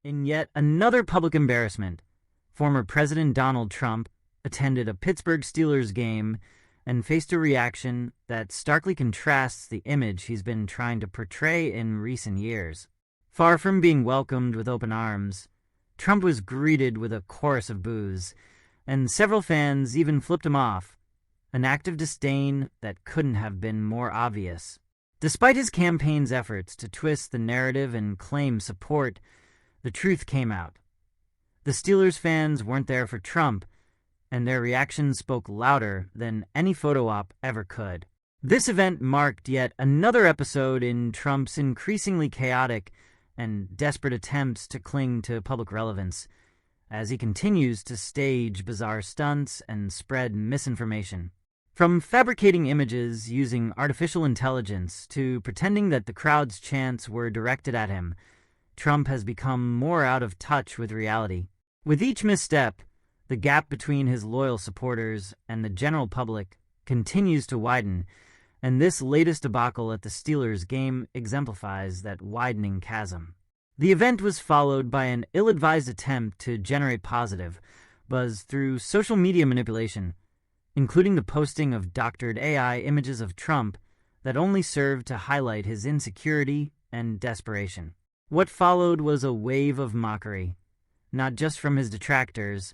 In yet another public embarrassment, former President Donald Trump attended a Pittsburgh Steelers game and faced a reaction that starkly contrasts the image he's been trying to portray in recent years. Far from being welcomed with open arms, Trump was greeted with a chorus of boos, and several fans even flipped him off, an act of disdain that couldn't have been more obvious. Despite his campaign's efforts to twist the narrative and claim support, the truth came out. The Steelers fans weren't there for Trump, and their reaction spoke louder than any photo op ever could. This event marked yet another episode in Trump's increasingly chaotic and desperate attempts to cling to public relevance, as he continues to stage bizarre stunts and spread misinformation. From fabricating images using artificial intelligence to pretending that the crowd's chants were directed at him, Trump has become more out of touch with reality. With each misstep, the gap between his loyal supporters and the general public continues to widen, and this latest debacle at the Steelers game exemplifies that widening chasm. The event was followed by an ill-advised attempt to generate positive buzz through social media manipulation, including the posting of doctored AI images of Trump that only served to highlight his insecurity and desperation. What followed was a wave of mockery, not just from his detractors,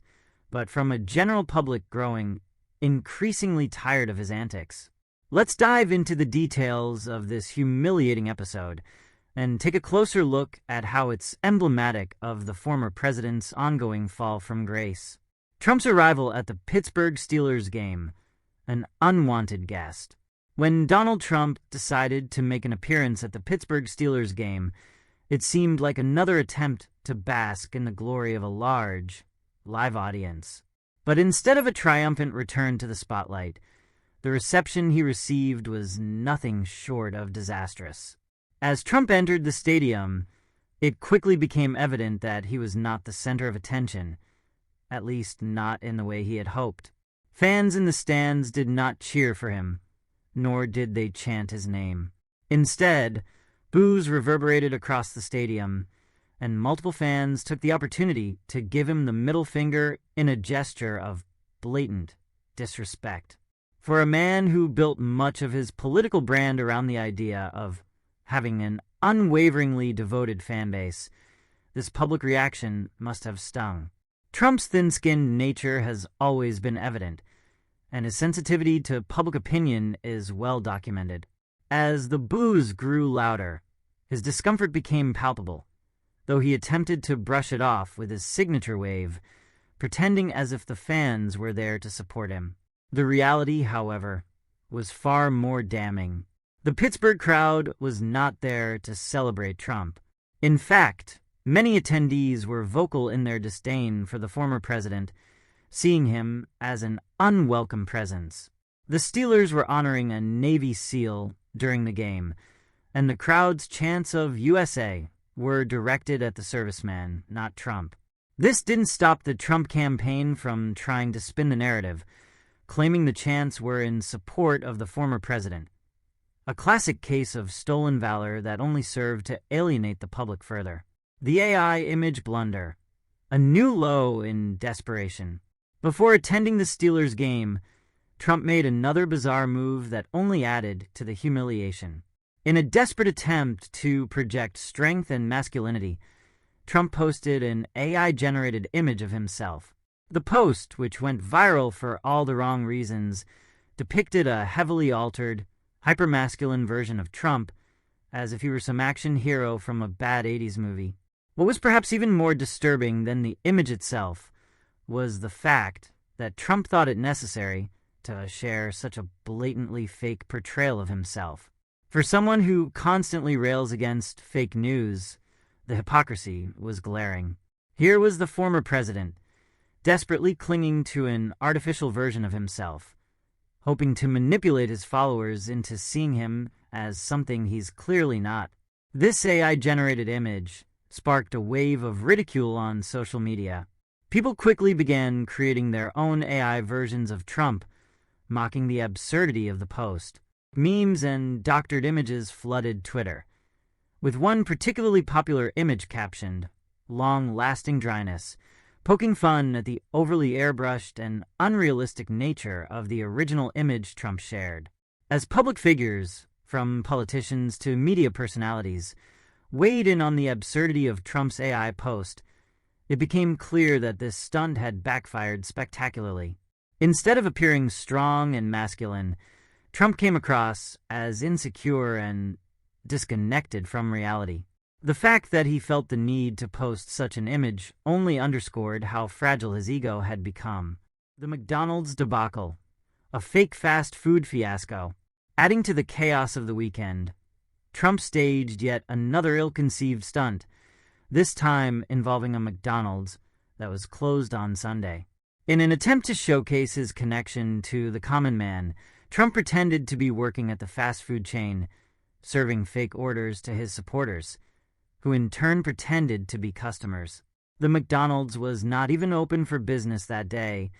but from a general public growing increasingly tired of his antics. Let's dive into the details of this humiliating episode and take a closer look at how it's emblematic of the former president's ongoing fall from grace. Trump's arrival at the Pittsburgh Steelers game, an unwanted guest. When Donald Trump decided to make an appearance at the Pittsburgh Steelers game, it seemed like another attempt to bask in the glory of a large, live audience. But instead of a triumphant return to the spotlight, the reception he received was nothing short of disastrous. As Trump entered the stadium, it quickly became evident that he was not the center of attention, at least not in the way he had hoped. Fans in the stands did not cheer for him, nor did they chant his name. Instead, boos reverberated across the stadium, and multiple fans took the opportunity to give him the middle finger in a gesture of blatant disrespect. For a man who built much of his political brand around the idea of having an unwaveringly devoted fan base, this public reaction must have stung. Trump's thin-skinned nature has always been evident, and his sensitivity to public opinion is well documented. As the boos grew louder, his discomfort became palpable, though he attempted to brush it off with his signature wave, pretending as if the fans were there to support him. The reality, however, was far more damning. The Pittsburgh crowd was not there to celebrate Trump. In fact, many attendees were vocal in their disdain for the former president, seeing him as an unwelcome presence. The Steelers were honoring a Navy SEAL during the game, and the crowd's chants of USA were directed at the serviceman, not Trump. This didn't stop the Trump campaign from trying to spin the narrative, claiming the chants were in support of the former president, a classic case of stolen valor that only served to alienate the public further. The AI image blunder, a new low in desperation. Before attending the Steelers game, Trump made another bizarre move that only added to the humiliation. In a desperate attempt to project strength and masculinity, Trump posted an AI-generated image of himself. The post, which went viral for all the wrong reasons, depicted a heavily altered, hypermasculine version of Trump, as if he were some action hero from a bad 80s movie. What was perhaps even more disturbing than the image itself was the fact that Trump thought it necessary to share such a blatantly fake portrayal of himself. For someone who constantly rails against fake news, the hypocrisy was glaring. Here was the former president, desperately clinging to an artificial version of himself, hoping to manipulate his followers into seeing him as something he's clearly not. This AI-generated image sparked a wave of ridicule on social media. People quickly began creating their own AI versions of Trump, mocking the absurdity of the post. Memes and doctored images flooded Twitter, with one particularly popular image captioned, long-lasting dryness, poking fun at the overly airbrushed and unrealistic nature of the original image Trump shared. As public figures, from politicians to media personalities, weighed in on the absurdity of Trump's AI post, it became clear that this stunt had backfired spectacularly. Instead of appearing strong and masculine, Trump came across as insecure and disconnected from reality. The fact that he felt the need to post such an image only underscored how fragile his ego had become. The McDonald's debacle, a fake fast food fiasco. Adding to the chaos of the weekend, Trump staged yet another ill-conceived stunt, this time involving a McDonald's that was closed on Sunday. In an attempt to showcase his connection to the common man, Trump pretended to be working at the fast food chain, serving fake orders to his supporters, who in turn pretended to be customers. The McDonald's was not even open for business that day,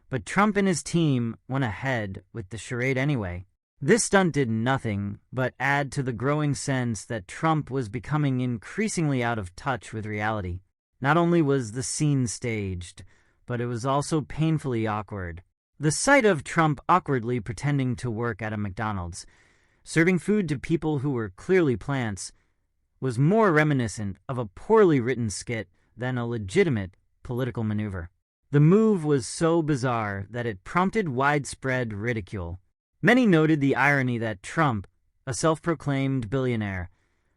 but Trump and his team went ahead with the charade anyway. This stunt did nothing but add to the growing sense that Trump was becoming increasingly out of touch with reality. Not only was the scene staged, but it was also painfully awkward. The sight of Trump awkwardly pretending to work at a McDonald's, serving food to people who were clearly plants, was more reminiscent of a poorly written skit than a legitimate political maneuver. The move was so bizarre that it prompted widespread ridicule. Many noted the irony that Trump, a self-proclaimed billionaire,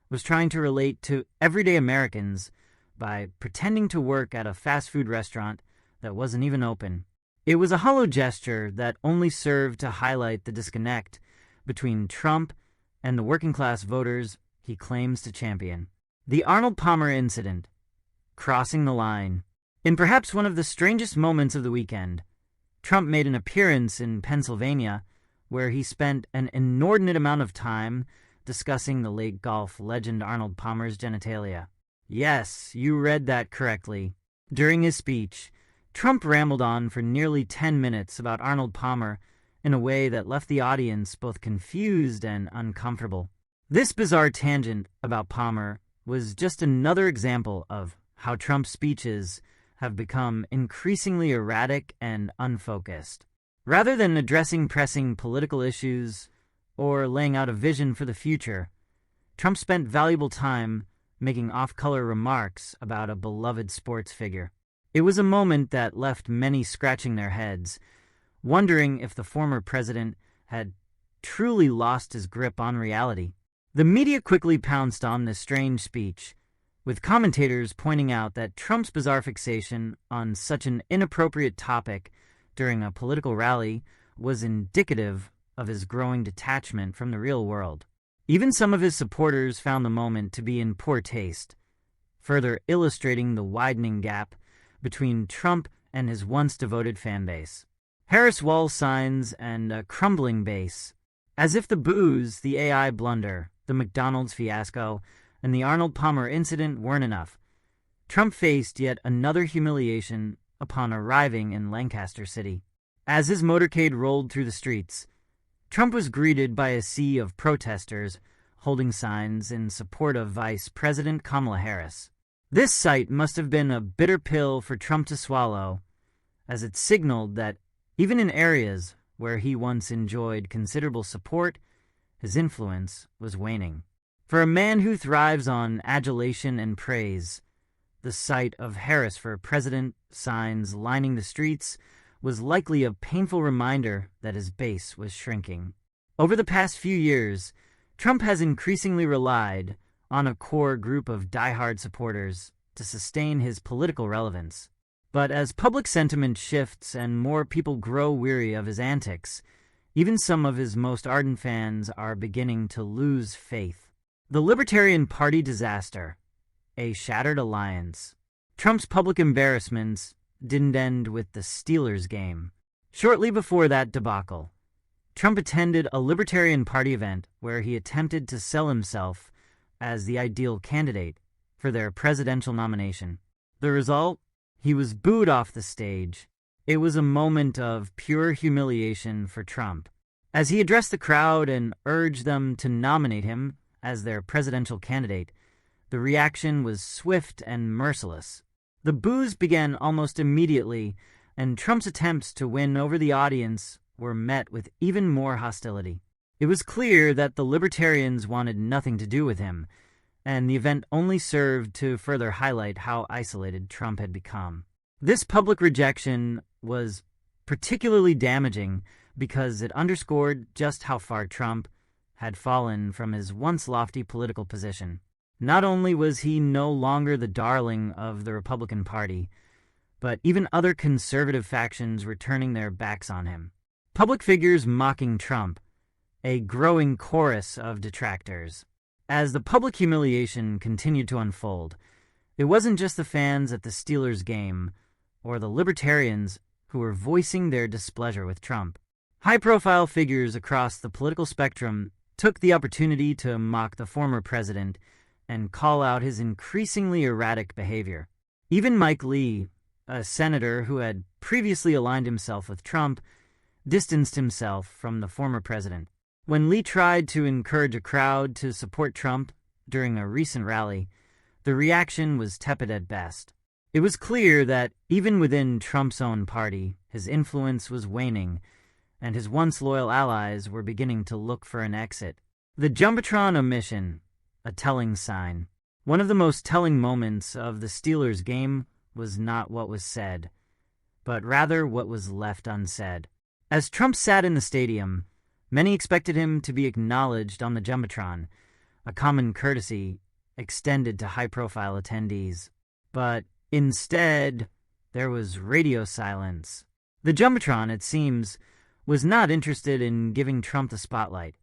was trying to relate to everyday Americans by pretending to work at a fast food restaurant that wasn't even open. It was a hollow gesture that only served to highlight the disconnect between Trump and the working-class voters he claims to champion. The Arnold Palmer incident, crossing the line. In perhaps one of the strangest moments of the weekend, Trump made an appearance in Pennsylvania where he spent an inordinate amount of time discussing the late golf legend Arnold Palmer's genitalia. Yes, you read that correctly. During his speech, Trump rambled on for nearly 10 minutes about Arnold Palmer in a way that left the audience both confused and uncomfortable. This bizarre tangent about Palmer was just another example of how Trump's speeches have become increasingly erratic and unfocused. Rather than addressing pressing political issues or laying out a vision for the future, Trump spent valuable time making off-color remarks about a beloved sports figure. It was a moment that left many scratching their heads, wondering if the former president had truly lost his grip on reality. The media quickly pounced on this strange speech, with commentators pointing out that Trump's bizarre fixation on such an inappropriate topic during a political rally was indicative of his growing detachment from the real world. Even some of his supporters found the moment to be in poor taste, further illustrating the widening gap between Trump and his once devoted fan base. Harris wall signs and a crumbling base. As if the booze, the AI blunder, the McDonald's fiasco, and the Arnold Palmer incident weren't enough, Trump faced yet another humiliation upon arriving in Lancaster City. As his motorcade rolled through the streets, Trump was greeted by a sea of protesters holding signs in support of Vice President Kamala Harris. This sight must have been a bitter pill for Trump to swallow, as it signaled that even in areas where he once enjoyed considerable support, his influence was waning. For a man who thrives on adulation and praise, the sight of Harris for president signs lining the streets was likely a painful reminder that his base was shrinking. Over the past few years, Trump has increasingly relied on a core group of diehard supporters to sustain his political relevance. But as public sentiment shifts and more people grow weary of his antics, even some of his most ardent fans are beginning to lose faith. The Libertarian Party disaster, a shattered alliance. Trump's public embarrassments didn't end with the Steelers game. Shortly before that debacle, Trump attended a Libertarian Party event where he attempted to sell himself as the ideal candidate for their presidential nomination. The result? He was booed off the stage. It was a moment of pure humiliation for Trump. As he addressed the crowd and urged them to nominate him as their presidential candidate, The reaction was swift and merciless. The boos began almost immediately, and Trump's attempts to win over the audience were met with even more hostility. It was clear that the Libertarians wanted nothing to do with him, and the event only served to further highlight how isolated Trump had become. This public rejection was particularly damaging because it underscored just how far Trump had fallen from his once lofty political position. Not only was he no longer the darling of the Republican Party, but even other conservative factions were turning their backs on him. Public figures mocking Trump, a growing chorus of detractors. As the public humiliation continued to unfold, it wasn't just the fans at the Steelers game or the Libertarians who were voicing their displeasure with Trump. High-profile figures across the political spectrum took the opportunity to mock the former president and call out his increasingly erratic behavior. Even Mike Lee, a senator who had previously aligned himself with Trump, distanced himself from the former president. When Lee tried to encourage a crowd to support Trump during a recent rally, the reaction was tepid at best. It was clear that even within Trump's own party, his influence was waning, and his once loyal allies were beginning to look for an exit. The Jumbotron omission, a telling sign. One of the most telling moments of the Steelers game was not what was said, but rather what was left unsaid. As Trump sat in the stadium, many expected him to be acknowledged on the Jumbotron, a common courtesy extended to high-profile attendees. But instead, there was radio silence. The Jumbotron, it seems, was not interested in giving Trump the spotlight,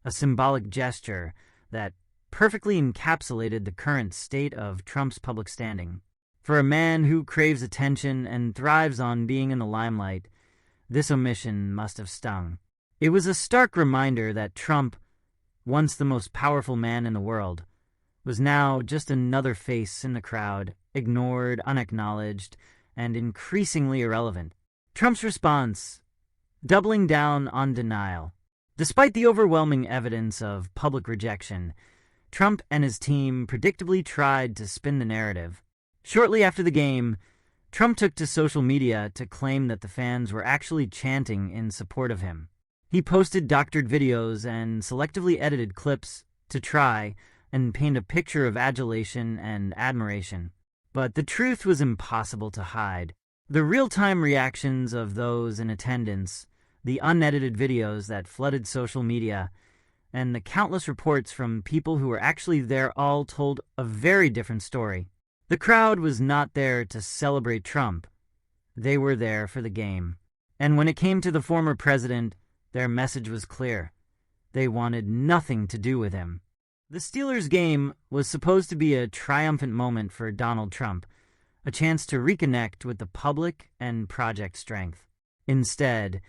a symbolic gesture that perfectly encapsulated the current state of Trump's public standing. For a man who craves attention and thrives on being in the limelight, this omission must have stung. It was a stark reminder that Trump, once the most powerful man in the world, was now just another face in the crowd, ignored, unacknowledged, and increasingly irrelevant. Trump's response, doubling down on denial. Despite the overwhelming evidence of public rejection, Trump and his team predictably tried to spin the narrative. Shortly after the game, Trump took to social media to claim that the fans were actually chanting in support of him. He posted doctored videos and selectively edited clips to try and paint a picture of adulation and admiration. But the truth was impossible to hide. The real-time reactions of those in attendance, the unedited videos that flooded social media, and the countless reports from people who were actually there all told a very different story. The crowd was not there to celebrate Trump. They were there for the game. And when it came to the former president, their message was clear. They wanted nothing to do with him. The Steelers game was supposed to be a triumphant moment for Donald Trump, a chance to reconnect with the public and Project Strength. Instead,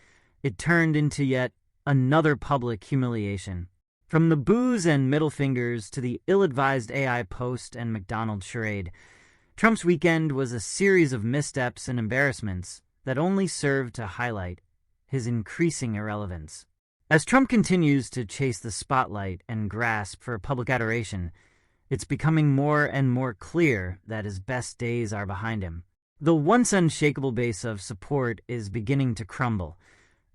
it turned into yet another public humiliation. From the boos and middle fingers to the ill-advised AI post and McDonald's charade, Trump's weekend was a series of missteps and embarrassments that only served to highlight his increasing irrelevance. As Trump continues to chase the spotlight and grasp for public adoration, it's becoming more and more clear that his best days are behind him. The once unshakable base of support is beginning to crumble,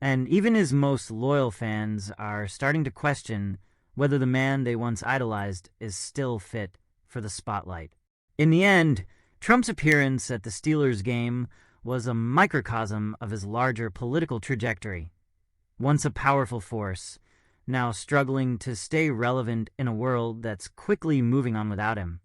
and even his most loyal fans are starting to question whether the man they once idolized is still fit for the spotlight. In the end, Trump's appearance at the Steelers game was a microcosm of his larger political trajectory. Once a powerful force, now struggling to stay relevant in a world that's quickly moving on without him.